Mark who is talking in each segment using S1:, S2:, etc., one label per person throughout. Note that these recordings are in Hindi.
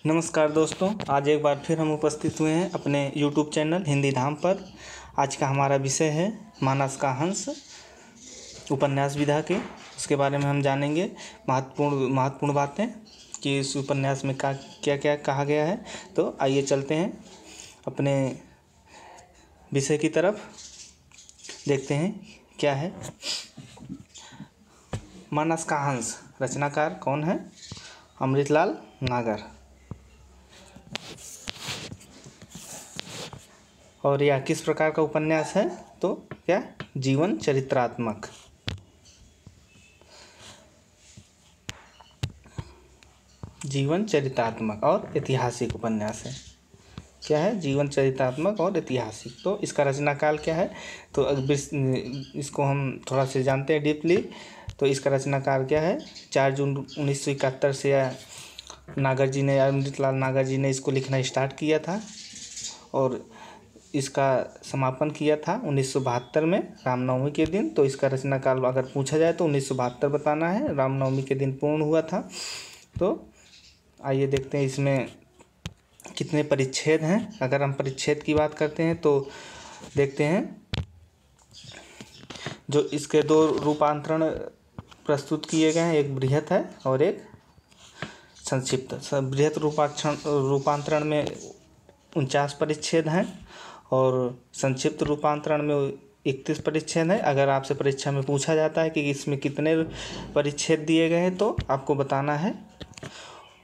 S1: नमस्कार दोस्तों, आज एक बार फिर हम उपस्थित हुए हैं अपने YouTube चैनल हिंदी धाम पर। आज का हमारा विषय है मानस का हंस उपन्यास विधा के। उसके बारे में हम जानेंगे महत्वपूर्ण बातें कि इस उपन्यास में क्या क्या कहा गया है। तो आइए चलते हैं अपने विषय की तरफ, देखते हैं क्या है। मानस का हंस रचनाकार कौन है? अमृतलाल नागर। और यह किस प्रकार का उपन्यास है? तो क्या जीवन चरित्रात्मक और ऐतिहासिक उपन्यास है। क्या है? जीवन चरित्रात्मक और ऐतिहासिक। तो इसका रचनाकाल क्या है? तो इसको हम थोड़ा से जानते हैं डीपली। तो इसका रचनाकाल क्या है? 4 जून 1971 से अमृतलाल नागर जी ने इसको लिखना स्टार्ट किया था और इसका समापन किया था 1972 में रामनवमी के दिन। तो इसका रचनाकाल अगर पूछा जाए तो 1972 बताना है, रामनवमी के दिन पूर्ण हुआ था। तो आइए देखते हैं इसमें कितने परिच्छेद हैं। अगर हम परिच्छेद की बात करते हैं तो देखते हैं जो इसके 2 रूपांतरण प्रस्तुत किए गए हैं, एक बृहत है और एक संक्षिप्त। बृहत रूपांतरण में 49 परिच्छेद हैं और संक्षिप्त रूपांतरण में 31 परिच्छेद है। अगर आपसे परीक्षा में पूछा जाता है कि इसमें कितने परिच्छेद दिए गए हैं तो आपको बताना है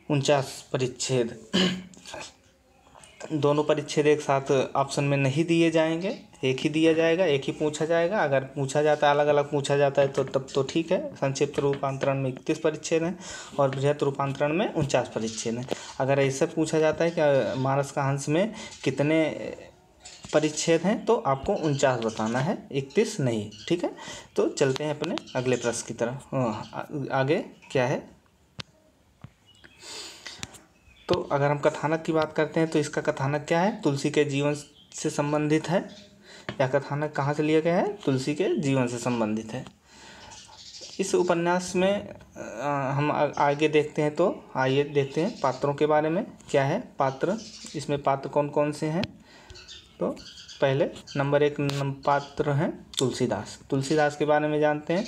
S1: 49 परिच्छेद। दोनों परिच्छेद एक साथ ऑप्शन में नहीं दिए जाएंगे, एक ही दिया जाएगा, एक ही पूछा जाएगा। अगर पूछा जाता है अलग अलग पूछा जाता है तो तब तो ठीक है। संक्षिप्त रूपांतरण में 31 परिच्छेद हैं और बृहत रूपांतरण में 49 परिच्छेद हैं। अगर ऐसे पूछा जाता है कि मानस का हंस में कितने परिच्छेद हैं तो आपको 49 बताना है, 31 नहीं। ठीक है, तो चलते हैं अपने अगले प्रश्न की तरफ। आगे क्या है? तो अगर हम कथानक की बात करते हैं तो इसका कथानक क्या है? तुलसी के जीवन से संबंधित है। यह कथानक कहाँ से लिया गया है? तुलसी के जीवन से संबंधित है। इस उपन्यास में हम आगे देखते हैं तो आइए देखते हैं पात्रों के बारे में। क्या है पात्र? इसमें पात्र कौन कौन से हैं? तो पहले नंबर 1 पात्र हैं तुलसीदास। तुलसीदास के बारे में जानते हैं।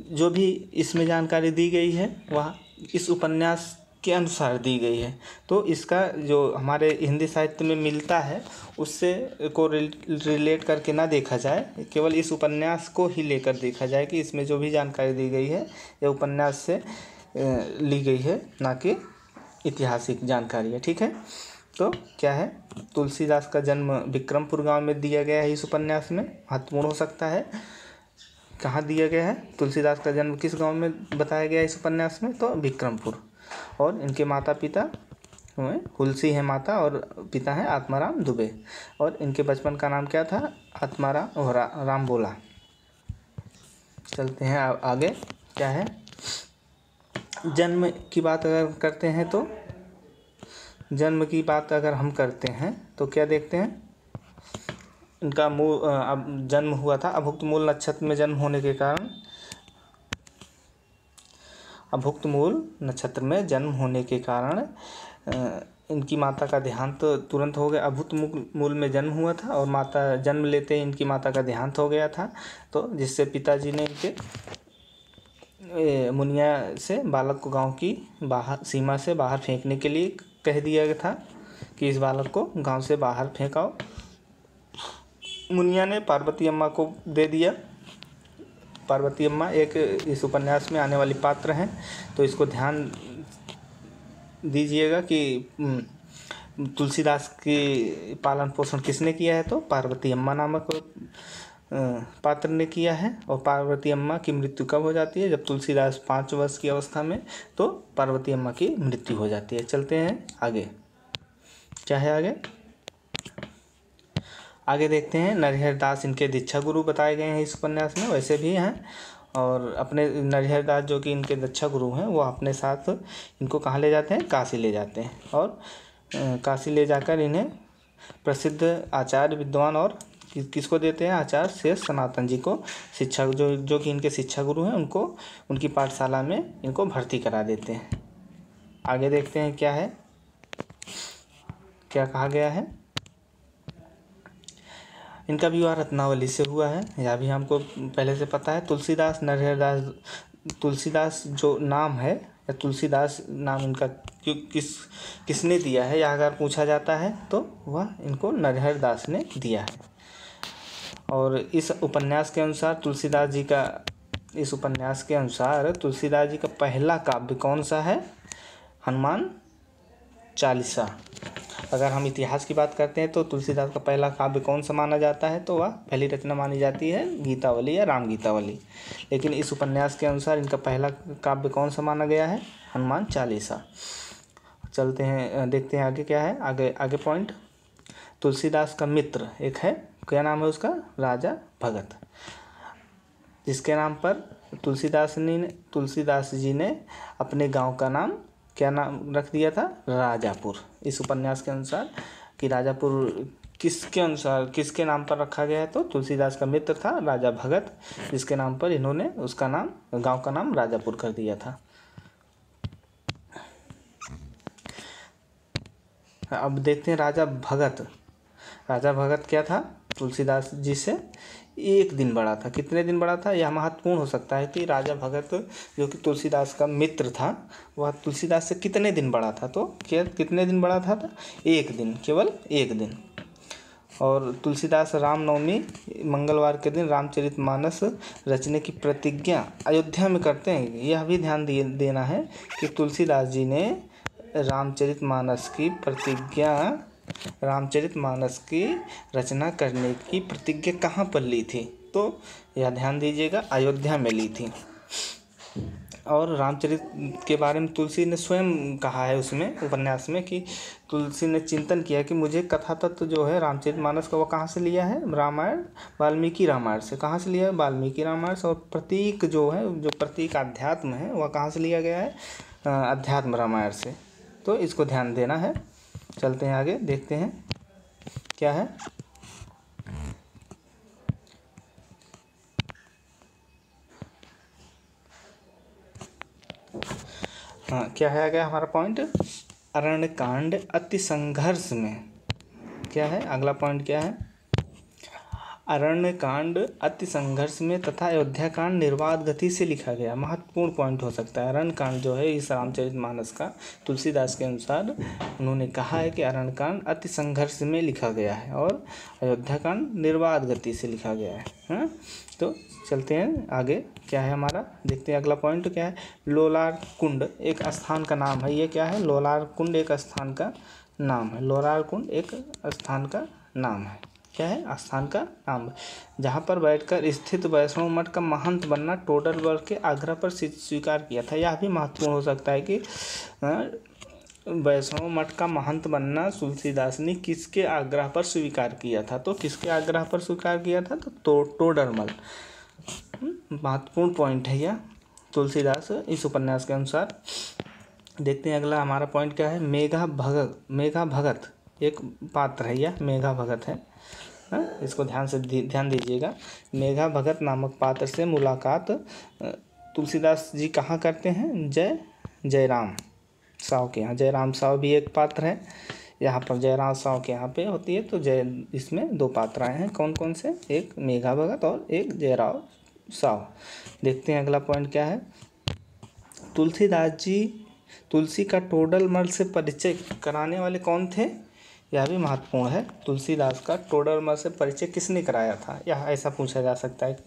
S1: जो भी इसमें जानकारी दी गई है वह इस उपन्यास के अनुसार दी गई है। तो इसका जो हमारे हिंदी साहित्य में मिलता है उससे को रिलेट करके ना देखा जाए, केवल इस उपन्यास को ही लेकर देखा जाए कि इसमें जो भी जानकारी दी गई है यह उपन्यास से ली गई है, ना कि ऐतिहासिक जानकारी है। ठीक है, तो क्या है? तुलसीदास का जन्म विक्रमपुर गांव में दिया गया है। इस उपन्यास में महत्वपूर्ण हो सकता है कहाँ दिया गया है? तुलसीदास का जन्म किस गांव में बताया गया है इस उपन्यास में? तो विक्रमपुर। और इनके माता पिता हुलसी है माता और पिता है आत्माराम दुबे। और इनके बचपन का नाम क्या था? आत्माराम राम बोला। चलते हैं आगे। क्या है? जन्म की बात अगर करते हैं तो जन्म की बात अगर हम करते हैं तो क्या देखते हैं? इनका जन्म हुआ था अभुक्त मूल नक्षत्र में जन्म होने के कारण इनकी माता का देहांत तुरंत हो गया। अभुक्त मूल में जन्म हुआ था और माता जन्म लेते ही इनकी माता का देहांत हो गया था। तो जिससे पिताजी ने इनके मुनिया से बालक को गांव की सीमा से बाहर फेंकने के लिए कह दिया गया था कि इस बालक को गांव से बाहर फेंकाओ। मुनिया ने पार्वती अम्मा को दे दिया। पार्वती अम्मा एक इस उपन्यास में आने वाली पात्र हैं, तो इसको ध्यान दीजिएगा कि तुलसीदास की पालन पोषण किसने किया है? तो पार्वती अम्मा नामक पात्र ने किया है। और पार्वती अम्मा की मृत्यु कब हो जाती है? जब तुलसीदास 5 वर्ष की अवस्था में, तो पार्वती अम्मा की मृत्यु हो जाती है। चलते हैं आगे। क्या है आगे? आगे देखते हैं नरहर दास इनके दीक्षा गुरु बताए गए हैं इस उपन्यास में। वैसे भी हैं और अपने नरहर दास जो कि इनके दीक्षा गुरु हैं वो अपने साथ इनको कहाँ ले जाते हैं? काशी ले जाते हैं। और काशी ले जाकर इन्हें प्रसिद्ध आचार्य विद्वान और किसको देते हैं? आचार्य शेष सनातन जी को शिक्षा, जो कि इनके शिक्षा गुरु हैं, उनको उनकी पाठशाला में इनको भर्ती करा देते हैं। आगे देखते हैं क्या है। क्या कहा गया है? इनका विवाह रत्नावली से हुआ है, यह भी हमको पहले से पता है। तुलसीदास नरहरदास, तुलसीदास जो नाम है या तुलसीदास नाम इनका किसने दिया है, या अगर पूछा जाता है तो वह इनको नरहरदास ने दिया है। और इस उपन्यास के अनुसार तुलसीदास जी का पहला काव्य कौन सा है? हनुमान चालीसा। अगर हम इतिहास की बात करते हैं तो तुलसीदास का पहला काव्य कौन सा माना जाता है, तो वह पहली रचना मानी जाती है गीतावली या राम गीतावली। लेकिन इस उपन्यास के अनुसार इनका पहला काव्य कौन सा माना गया है? हनुमान चालीसा। चलते हैं, देखते हैं आगे क्या है। आगे पॉइंट, तुलसीदास का मित्र एक है, क्या नाम है उसका? राजा भगत, जिसके नाम पर तुलसीदास जी ने अपने गांव का नाम क्या नाम रख दिया था? राजापुर। इस उपन्यास के अनुसार कि राजापुर किसके नाम पर रखा गया है, तो तुलसीदास का मित्र था राजा भगत, जिसके नाम पर इन्होंने उसका नाम, गांव का नाम राजापुर कर दिया था। अब देखते हैं राजा भगत क्या था? तुलसीदास जी से 1 दिन बड़ा था। कितने दिन बड़ा था? यह महत्वपूर्ण हो सकता है कि राजा भगत जो कि तुलसीदास का मित्र था, वह तुलसीदास से कितने दिन बड़ा था, तो कितने दिन बड़ा था? 1 दिन, केवल 1 दिन। और तुलसीदास रामनवमी मंगलवार के दिन रामचरितमानस रचने की प्रतिज्ञा अयोध्या में करते हैं। यह भी ध्यान देना है कि तुलसीदास जी ने रामचरितमानस की रचना करने की प्रतिज्ञा कहाँ पर ली थी, तो यह ध्यान दीजिएगा, अयोध्या में ली थी। और रामचरित के बारे में तुलसी ने स्वयं कहा है उसमें, उपन्यास में, कि तुलसी ने चिंतन किया कि मुझे कथा तत्व जो है रामचरितमानस का, वो कहाँ से लिया है? रामायण, वाल्मीकि रामायण से। कहाँ से लिया है? वाल्मीकि रामायण से। और प्रतीक जो है, जो प्रतीक अध्यात्म है, वह कहाँ से लिया गया है? अध्यात्म रामायण से। तो इसको ध्यान देना है। चलते हैं आगे, देखते हैं क्या है। हाँ, क्या है आगे हमारा पॉइंट? अरण्यकांड अति संघर्ष में। क्या है अगला पॉइंट? क्या है? अरण्यकांड अति संघर्ष में तथा अयोध्याकांड निर्बाध गति से लिखा गया। महत्वपूर्ण पॉइंट हो सकता है। अरण्यकांड जो है इस रामचरितमानस का, तुलसीदास के अनुसार उन्होंने कहा है कि अरण्यकांड अति संघर्ष में लिखा गया है और अयोध्याकांड निर्बाध गति से लिखा गया है। हाँ, तो चलते हैं आगे। क्या है हमारा? देखते हैं अगला पॉइंट क्या है। लोलार कुंड एक स्थान का नाम है। ये क्या है? लोलार कुंड एक स्थान का नाम है। लोलार कुंड एक स्थान का नाम है। क्या है? स्थान का नाम, जहाँ पर बैठकर स्थित वैष्णव मठ का महंत बनना टोडरमल के आग्रह पर स्वीकार किया था। यह भी महत्वपूर्ण हो सकता है कि वैष्णव मठ का महंत बनना तुलसीदास ने किसके आग्रह पर स्वीकार किया था, तो किसके आग्रह पर स्वीकार किया था? तो टोडरमल। महत्वपूर्ण पॉइंट है यह तुलसीदास इस उपन्यास के अनुसार। देखते हैं अगला हमारा पॉइंट क्या है। मेघा भगत एक पात्र है, यह मेघा भगत है। इसको ध्यान दीजिएगा। मेघा भगत नामक पात्र से मुलाकात तुलसीदास जी कहाँ करते हैं? जयराम साव के यहाँ। जयराम साव भी एक पात्र है। यहाँ पर जयराम साव के यहाँ पे होती है। तो इसमें 2 पात्र आए हैं। कौन कौन से? एक मेघा भगत और एक जयराम साव। देखते हैं अगला पॉइंट क्या है। तुलसीदास जी तुलसी का टोडरमल से परिचय कराने वाले कौन थे? यह भी महत्वपूर्ण है। तुलसीदास का टोडरमल से परिचय किसने कराया था? यह ऐसा पूछा जा सकता है कि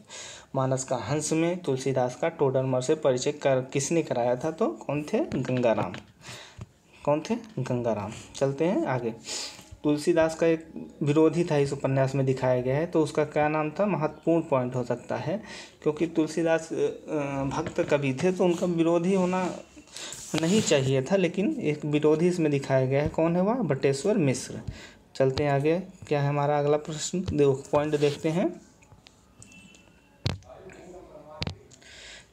S1: मानस का हंस में तुलसीदास का टोडरमल से परिचय किसने कराया था? तो कौन थे? गंगाराम। कौन थे? गंगाराम। चलते हैं आगे। तुलसीदास का एक विरोधी था इस उपन्यास में दिखाया गया है, तो उसका क्या नाम था? महत्वपूर्ण पॉइंट हो सकता है, क्योंकि तुलसीदास भक्त कवि थे तो उनका विरोधी होना नहीं चाहिए था, लेकिन एक विरोधी इसमें दिखाया गया है। कौन है वह? बटेश्वर मिश्र। चलते हैं आगे। क्या है हमारा अगला प्रश्न? पॉइंट देखते हैं।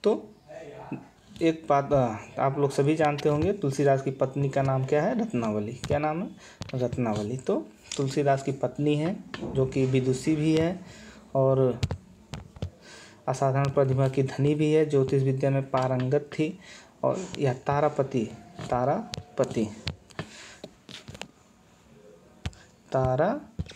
S1: तो एक बात आप लोग सभी जानते होंगे, तुलसीदास की पत्नी का नाम क्या है? रत्नावली। क्या नाम है? रत्नावली। तो तुलसीदास की पत्नी है, जो कि विदुषी भी है और असाधारण प्रतिभा की धनी भी है, ज्योतिष विद्या में पारंगत थी। और यह तारापति तारापति।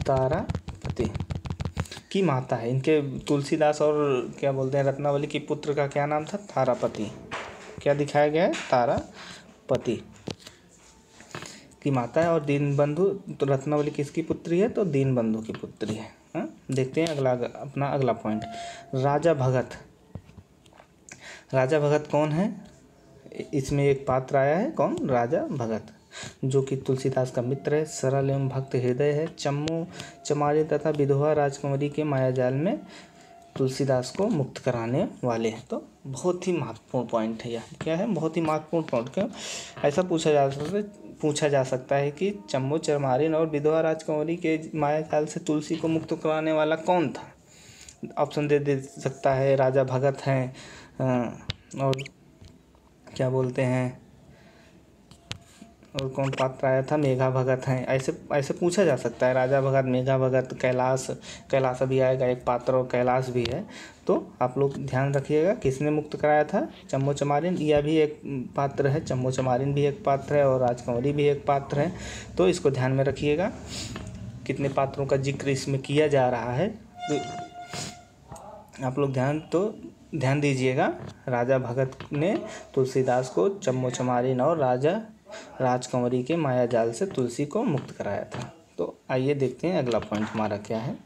S1: तारापति की माता है। इनके तुलसीदास और क्या बोलते हैं रत्नावली के पुत्र का क्या नाम था? तारापति। क्या दिखाया गया है? तारापति की माता है। और दीनबंधु, तो रत्नावली किसकी पुत्री है? तो दीनबंधु की पुत्री है। हाँ, देखते हैं अपना अगला पॉइंट, राजा भगत। राजा भगत कौन है? इसमें एक पात्र आया है, कौन? राजा भगत, जो कि तुलसीदास का मित्र है, सरल एवं भक्त हृदय है, चम्मू चमारी तथा विधवा राजकुमारी के मायाजाल में तुलसीदास को मुक्त कराने वाले हैं। तो बहुत ही महत्वपूर्ण पॉइंट है यह। क्या है? बहुत ही महत्वपूर्ण पॉइंट। क्यों? ऐसा पूछा जा सकता है कि चम्मू चमारिन और विधवा राजकुमारी के मायाजाल से तुलसी को मुक्त कराने वाला कौन था? ऑप्शन दे सकता है, राजा भगत हैं, और क्या बोलते हैं, और कौन पात्र आया था? मेघा भगत हैं। ऐसे पूछा जा सकता है। राजा भगत, मेघा भगत, कैलाश भी आएगा एक पात्र, और कैलाश भी है। तो आप लोग ध्यान रखिएगा, किसने मुक्त कराया था? चम्मू चमारिन। यह भी एक पात्र है, चम्मू चमारिन भी एक पात्र है, और राजकुमारी भी एक पात्र है। तो इसको ध्यान में रखिएगा, कितने पात्रों का जिक्र इसमें किया जा रहा है। तो आप लोग ध्यान दीजिएगा। राजा भगत ने तुलसीदास को चम्मू चमारिन और राजकुंवरी के मायाजाल से तुलसी को मुक्त कराया था। तो आइए देखते हैं अगला पॉइंट हमारा क्या है।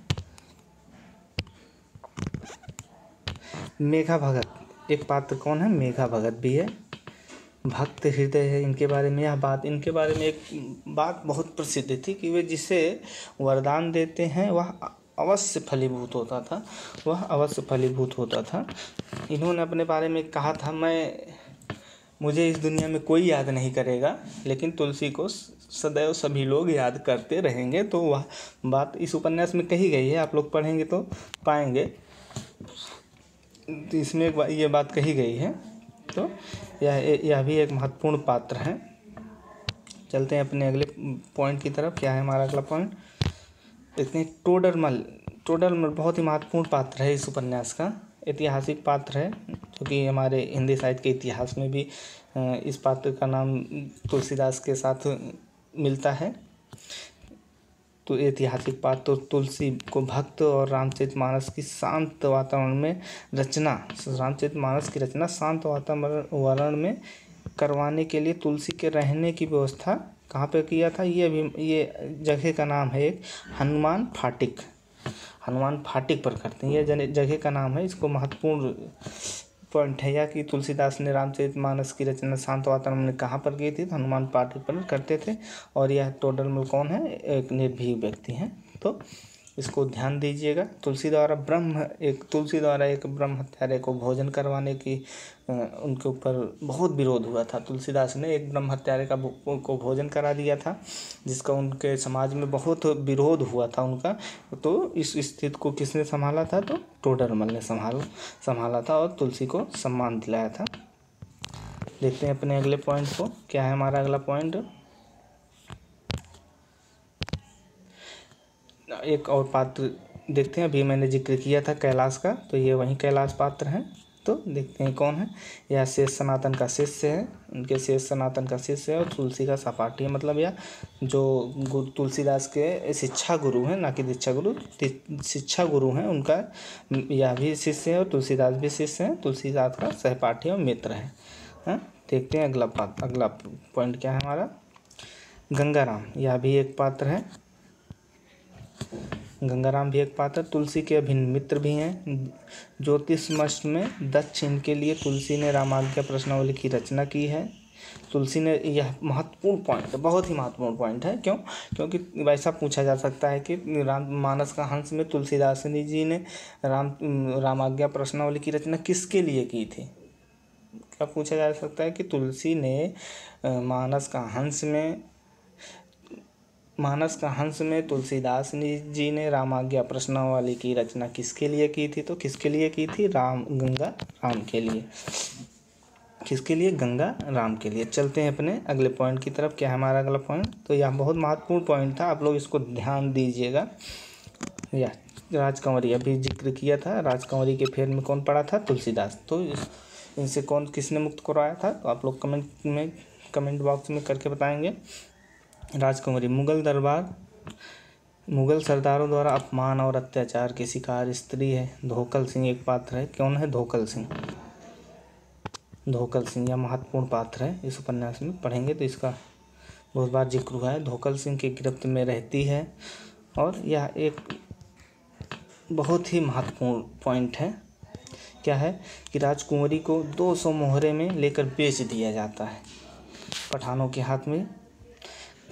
S1: मेघा भगत एक पात्र कौन है? मेघा भगत भी है, भक्त हृदय है। इनके बारे में एक बात बहुत प्रसिद्ध थी कि वे जिसे वरदान देते हैं वह अवश्य फलीभूत होता था। इन्होंने अपने बारे में कहा था, मुझे इस दुनिया में कोई याद नहीं करेगा, लेकिन तुलसी को सदैव सभी लोग याद करते रहेंगे। तो वह बात इस उपन्यास में कही गई है, आप लोग पढ़ेंगे तो पाएंगे। तो इसमें ये बात कही गई है। तो यह भी एक महत्वपूर्ण पात्र है। चलते हैं अपने अगले पॉइंट की तरफ। क्या है हमारा अगला पॉइंट? देखते हैं टोडरमल बहुत ही महत्वपूर्ण पात्र है इस उपन्यास का। ऐतिहासिक पात्र है, क्योंकि हमारे हिंदी साहित्य के इतिहास में भी इस पात्र का नाम तुलसीदास के साथ मिलता है। तो ऐतिहासिक पात्र तो तुलसी को भक्त और रामचरितमानस की शांत वातावरण में शांत वातावरण में करवाने के लिए तुलसी के रहने की व्यवस्था कहाँ पे किया था? ये जगह का नाम है एक हनुमान फाटिक पर करते हैं। यह जगह का नाम है। इसको महत्वपूर्ण पॉइंट है यह कि तुलसीदास ने रामचरितमानस की रचना शांत वातावरण में कहाँ पर की थी? तो हनुमान फाटिक पर करते थे। और यह टोडरमल कौन है? एक निर्भीक व्यक्ति हैं। तो इसको ध्यान दीजिएगा। तुलसी द्वारा एक ब्रह्म हत्यारे को भोजन करवाने की उनके ऊपर बहुत विरोध हुआ था। तुलसीदास ने एक ब्रह्म हत्यारे को भोजन करा दिया था, जिसका उनके समाज में बहुत विरोध हुआ था उनका। तो इस स्थिति को किसने संभाला था? तो टोडरमल ने संभाला था और तुलसी को सम्मान दिलाया था। देखते हैं अपने अगले पॉइंट को। क्या है हमारा अगला पॉइंट? एक और पात्र देखते हैं। अभी मैंने जिक्र किया था कैलाश का, तो ये वही कैलाश पात्र हैं। तो देखते हैं कौन है। यह शेष सनातन का शिष्य है। उनके शेष सनातन का शिष्य है और तुलसी का सहपाठी है। मतलब यह जो तुलसीदास के शिक्षा गुरु हैं, ना कि दीक्षा गुरु, शिक्षा गुरु हैं, उनका यह भी शिष्य है और तुलसीदास भी शिष्य हैं। तुलसीदास का सहपाठी और मित्र है। हाँ, देखते हैं अगला पॉइंट क्या है हमारा। गंगाराम, यह भी एक पात्र है। गंगाराम भी एक पात्र, तुलसी के अभिन्न मित्र भी हैं। ज्योतिषमठ में दक्ष इनके लिए तुलसी ने रामाज्ञा प्रश्नावली की रचना की है। तुलसी ने, यह महत्वपूर्ण पॉइंट है, बहुत ही महत्वपूर्ण पॉइंट है। क्योंकि वैसा पूछा जा सकता है कि राममानस का हंस में तुलसीदास जी ने रामाज्ञा प्रश्नावली की रचना किसके लिए की थी? क्या पूछा जा सकता है कि तुलसी ने मानस का हंस में तुलसीदास जी ने रामाज्ञा प्रश्नावली की रचना किसके लिए की थी? तो किसके लिए की थी? गंगा राम के लिए। किसके लिए? गंगा राम के लिए। चलते हैं अपने अगले पॉइंट की तरफ। क्या है हमारा अगला पॉइंट? तो यह बहुत महत्वपूर्ण पॉइंट था, आप लोग इसको ध्यान दीजिएगा। राजकुंवरी, अभी जिक्र किया था, राजकुंवरी के फेर में कौन पड़ा था? तुलसीदास। तो इनसे कौन किसने मुक्त करवाया था, तो आप लोग कमेंट बॉक्स में करके बताएंगे। राजकुंवरी मुगल सरदारों द्वारा अपमान और अत्याचार की शिकार स्त्री है। धोखल सिंह एक पात्र है। कौन है? धोखल सिंह। धोखल सिंह यह महत्वपूर्ण पात्र है, इस उपन्यास में पढ़ेंगे तो इसका बहुत बार जिक्र हुआ है। धोखल सिंह की गिरफ्त में रहती है और यह एक बहुत ही महत्वपूर्ण पॉइंट है। क्या है कि राजकुंवरी को 200 मोहरे में लेकर बेच दिया जाता है, पठानों के हाथ में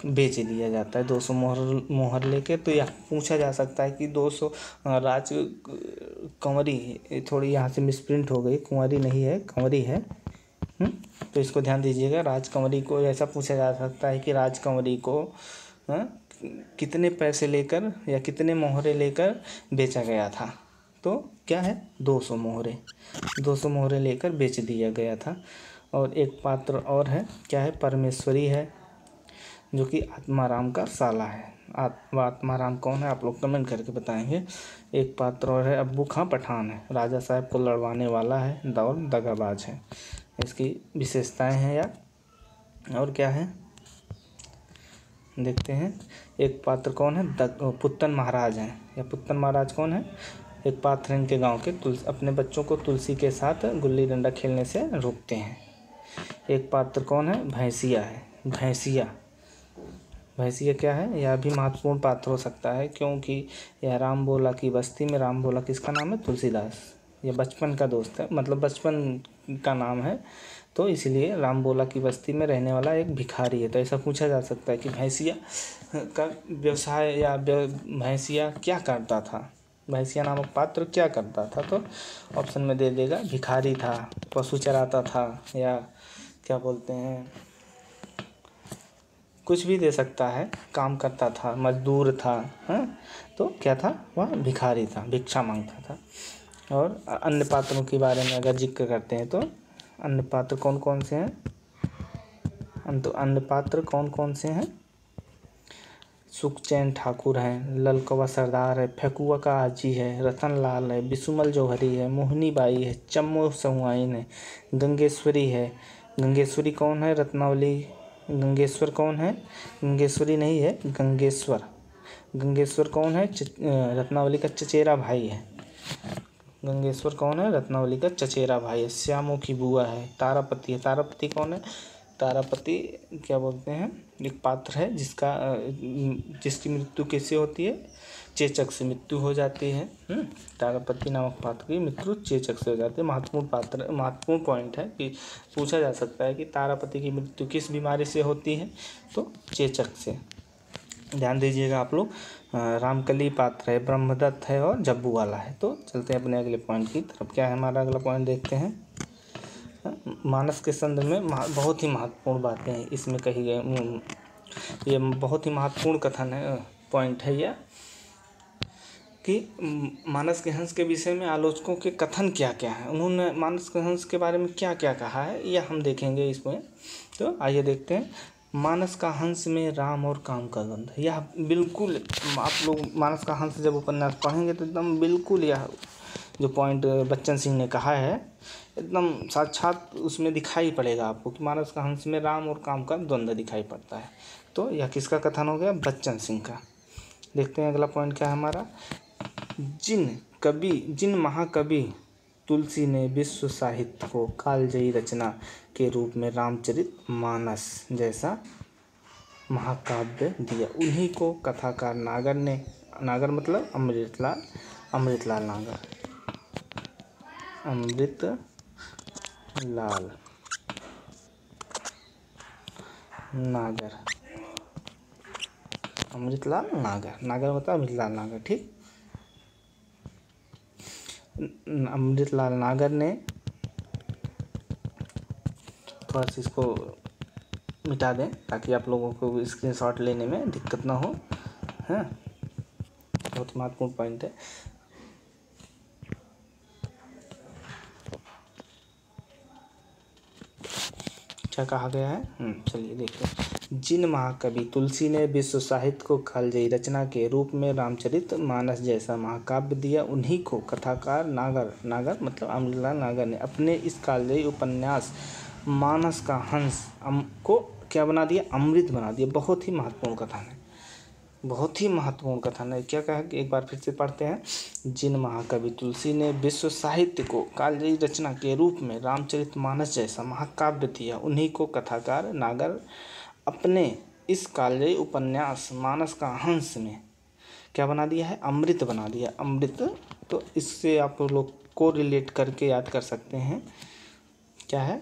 S1: बेच दिया जाता है 200 मोहर लेके। तो यह पूछा जा सकता है कि 200 कंवरी, थोड़ी यहाँ से मिसप्रिंट हो गई, कुंवरी नहीं है कंवरी है। तो इसको ध्यान दीजिएगा। राजकंवरी को ऐसा पूछा जा सकता है कि राजकंवरी को कितने पैसे लेकर या कितने मोहरे लेकर बेचा गया था। तो क्या है? 200 मोहरे। 200 मोहरे लेकर बेच दिया गया था। और एक पात्र और है, क्या है? परमेश्वरी है, जो कि आत्माराम का साला है। आत्माराम कौन है? आप लोग कमेंट करके बताएंगे। एक पात्र और है, अब्बू खां पठान है, राजा साहब को लड़वाने वाला है और दगाबाज है। इसकी विशेषताएं हैं या और क्या है देखते हैं। एक पात्र कौन है? पुत्तन महाराज हैं। या पुत्तन महाराज कौन है? एक पात्र इनके गांव के अपने बच्चों को तुलसी के साथ गुल्ली डंडा खेलने से रोकते हैं। एक पात्र कौन है? भैंसिया है। भैंसिया क्या है? यह भी महत्वपूर्ण पात्र हो सकता है, क्योंकि यह राम बोला की बस्ती में, राम बोला किसका नाम है? तुलसीदास। यह बचपन का दोस्त है, मतलब बचपन का नाम है, तो इसलिए राम बोला की बस्ती में रहने वाला एक भिखारी है। तो ऐसा पूछा जा सकता है कि भैंसिया का व्यवसाय या भैंसिया क्या करता था, भैंसिया नामक पात्र क्या करता था। तो ऑप्शन में दे देगा भिखारी था, पशु चराता था, या क्या बोलते हैं, कुछ भी दे सकता है, काम करता था, मजदूर था। तो क्या था? वह भिखारी था, भिक्षा मांगता था। और अन्य पात्रों के बारे में अगर जिक्र करते हैं तो अन्य पात्र कौन कौन से हैं? अन्य पात्र कौन कौन से हैं? सुखचैन ठाकुर हैं, ललकवा सरदार है, फेकुआ का आजी है, रतन लाल है, बिसुमल जौहरी है, मोहिनी बाई है, चम्मो सहुआइन है, गंगेश्वरी है। गंगेश्वरी कौन है? रत्नावली। गंगेश्वर कौन है? गंगेश्वरी नहीं है, गंगेश्वर। गंगेश्वर कौन है? रत्नावली का चचेरा भाई है। गंगेश्वर कौन है? रत्नावली का चचेरा भाई है। श्यामों की बुआ है। तारापति है। तारापति कौन है? तारापति क्या बोलते हैं, एक पात्र है जिसकी मृत्यु कैसे होती है? चेचक से मृत्यु हो जाती है। तारापति नामक पात्र की मृत्यु चेचक से हो जाती है। महत्वपूर्ण पॉइंट है कि पूछा जा सकता है कि तारापति की मृत्यु किस बीमारी से होती है? तो चेचक से। ध्यान दीजिएगा आप लोग। रामकली पात्र है, ब्रह्मदत्त है और जब्बू वाला है। तो चलते हैं अपने अगले पॉइंट की तरफ। क्या है हमारा अगला पॉइंट? देखते हैं। मानस के संदर्भ में बहुत ही महत्वपूर्ण बातें इसमें कही गई। ये बहुत ही महत्वपूर्ण कथन है, पॉइंट है यह, कि मानस के हंस के विषय में आलोचकों के कथन क्या क्या है, उन्होंने मानस के हंस के बारे में क्या क्या कहा है, यह हम देखेंगे इसमें। तो आइए देखते हैं। मानस का हंस में राम और काम का द्वंद्व। यह बिल्कुल, आप लोग मानस का हंस जब उपन्यास पढ़ेंगे तो एकदम बिल्कुल यह जो पॉइंट बच्चन सिंह ने कहा है एकदम साक्षात उसमें दिखाई पड़ेगा आपको कि मानस का हंस में राम और काम का द्वंद्व दिखाई पड़ता है। तो यह किसका कथन हो गया? बच्चन सिंह का। देखते हैं अगला पॉइंट क्या है हमारा। जिन महाकवि तुलसी ने विश्व साहित्य को कालजयी रचना के रूप में रामचरित मानस जैसा महाकाव्य दिया, उन्हीं को कथाकार नागर मतलब अमृतलाल नागर मतलब अमृतलाल नागर, ठीक। अमृतलाल नागर ने, थोड़ा सा इसको मिटा दें ताकि आप लोगों को स्क्रीनशॉट लेने में दिक्कत ना हो। बहुत महत्वपूर्ण पॉइंट है। क्या कहा गया है, चलिए देखते हैं। जिन महाकवि तुलसी ने विश्व साहित्य को कालजयी रचना के रूप में रामचरित मानस जैसा महाकाव्य दिया, उन्हीं को कथाकार नागर मतलब अमृतलाल नागर ने अपने इस कालजयी उपन्यास मानस का हंस को क्या बना दिया, अमृत बना दिया। बहुत ही महत्वपूर्ण कथन है, बहुत ही महत्वपूर्ण कथन है। क्या कहा, एक बार फिर से पढ़ते हैं। जिन महाकवि तुलसी ने विश्व साहित्य को कालजयी रचना के रूप में रामचरितमानस जैसा महाकाव्य दिया, उन्हीं को कथाकार नागर अपने इस कालजयी उपन्यास मानस का हंस में क्या बना दिया है, अमृत बना दिया। अमृत, तो इससे आप लोग को रिलेट करके याद कर सकते हैं, क्या है,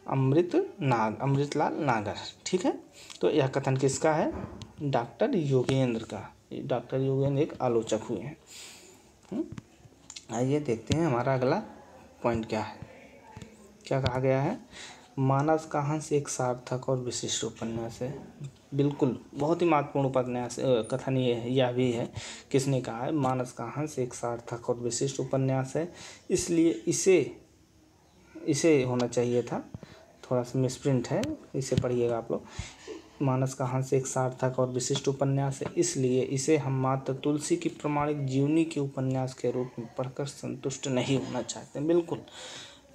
S1: अमृतलाल नागर। ठीक है, तो यह कथन किसका है, डॉक्टर योगेंद्र का। डॉक्टर योगेंद्र एक आलोचक हुए हैं। आइए देखते हैं हमारा अगला पॉइंट क्या है। क्या कहा गया है, मानस का हंस एक सार्थक और विशिष्ट उपन्यास है। बिल्कुल, बहुत ही महत्वपूर्ण उपन्यास कथन ये है, यह भी है। किसने कहा है, मानस का हंस एक सार्थक और विशिष्ट उपन्यास है, इसलिए इसे होना चाहिए था, थोड़ा सा मिसप्रिंट है, इसे पढ़िएगा आप लोग। मानस का हंस एक सार्थक और विशिष्ट उपन्यास है, इसलिए इसे हम मात्र तुलसी की प्रामाणिक जीवनी के उपन्यास के रूप में पढ़कर संतुष्ट नहीं होना चाहते। बिल्कुल,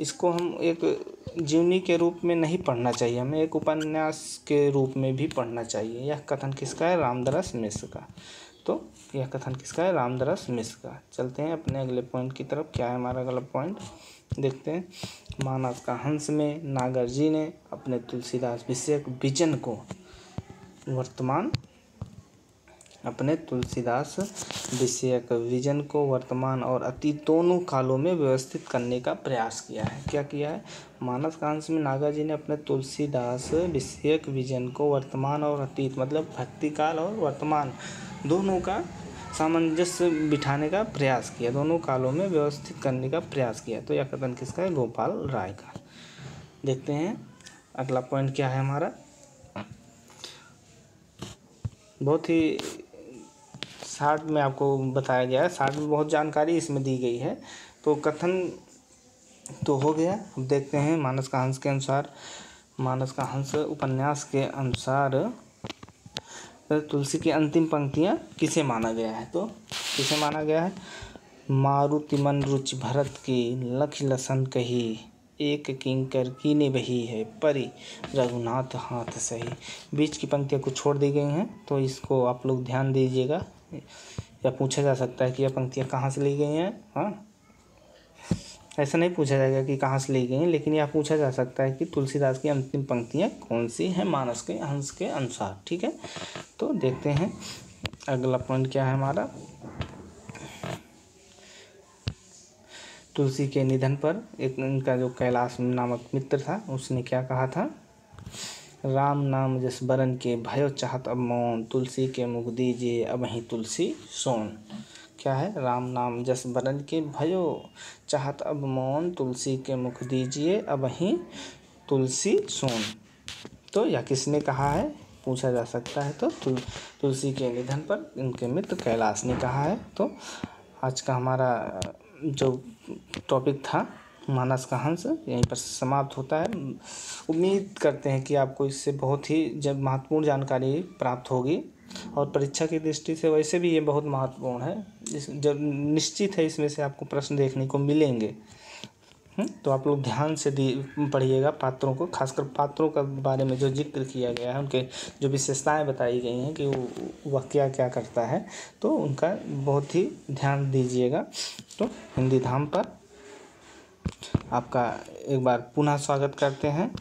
S1: इसको हम एक जीवनी के रूप में नहीं पढ़ना चाहिए, हमें एक उपन्यास के रूप में भी पढ़ना चाहिए। यह कथन किसका है, रामदरस मिश्र का। तो यह कथन किसका है, रामदरस मिश्र का। चलते हैं अपने अगले पॉइंट की तरफ। क्या है हमारा अगला पॉइंट, देखते हैं। मानस का हंस में नागर जी ने अपने तुलसीदास विषयक विजन को वर्तमान और अतीत दोनों कालों में व्यवस्थित करने का प्रयास किया है। क्या किया है, मानस का हंस में नागर जी ने अपने तुलसीदास विषयक विजन को वर्तमान और अतीत मतलब भक्ति काल और वर्तमान दोनों का सामंजस्य बिठाने का प्रयास किया, दोनों कालों में व्यवस्थित करने का प्रयास किया। तो यह कथन किसका है, गोपाल राय का। देखते हैं अगला पॉइंट क्या है हमारा। बहुत ही शार्ट में आपको बताया गया है, शार्ट में बहुत जानकारी इसमें दी गई है। तो कथन तो हो गया। अब देखते हैं मानस का हंस के अनुसार, मानस का हंस उपन्यास के अनुसार तुलसी की अंतिम पंक्तियाँ किसे माना गया है। तो किसे माना गया है, मारुति मन रुचि भरत की लख लसन कही, एक किंकर कीने बही है परी रघुनाथ हाथ सही। बीच की पंक्तियाँ कुछ छोड़ दी गई हैं, तो इसको आप लोग ध्यान दीजिएगा। या पूछा जा सकता है कि यह पंक्तियाँ कहाँ से ली गई हैं। हाँ, ऐसा नहीं पूछा जाएगा कि कहाँ से ली गई हैं, लेकिन यह पूछा जा सकता है कि तुलसीदास की अंतिम पंक्तियाँ कौन सी हैं मानस के हंस के अनुसार। ठीक है, तो देखते हैं अगला पॉइंट क्या है हमारा। तुलसी के निधन पर एक इनका जो कैलाश नामक मित्र था, उसने क्या कहा था, राम नाम जस बरन के भयो चाहत अब मौन, तुलसी के मुख दीजिए अब ही तुलसी सोन। क्या है, राम नाम जस बरन के भयो चाहत अब मौन, तुलसी के मुख दीजिए अब ही तुलसी सोन। तो यह किसने कहा है, पूछा जा सकता है। तो तुलसी के निधन पर इनके मित्र कैलाश ने कहा है। तो आज का हमारा जो टॉपिक था मानस का हंस यहीं पर समाप्त होता है। उम्मीद करते हैं कि आपको इससे बहुत ही जब महत्वपूर्ण जानकारी प्राप्त होगी, और परीक्षा की दृष्टि से वैसे भी ये बहुत महत्वपूर्ण है। जब निश्चित है इसमें से आपको प्रश्न देखने को मिलेंगे। तो आप लोग ध्यान से पढ़िएगा पात्रों को, खासकर पात्रों का बारे में जो जिक्र किया गया है, उनके जो विशेषताएं बताई गई हैं कि वह क्या क्या करता है, तो उनका बहुत ही ध्यान दीजिएगा। तो हिंदी धाम पर आपका एक बार पुनः स्वागत करते हैं।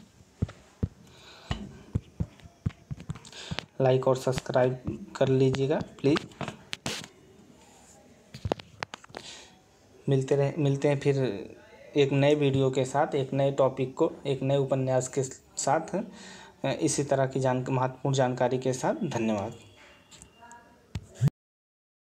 S1: लाइक और सब्सक्राइब कर लीजिएगा प्लीज़। मिलते हैं फिर एक नए वीडियो के साथ, एक नए टॉपिक को, एक नए उपन्यास के साथ, इसी तरह की महत्वपूर्ण जानकारी के साथ। धन्यवाद।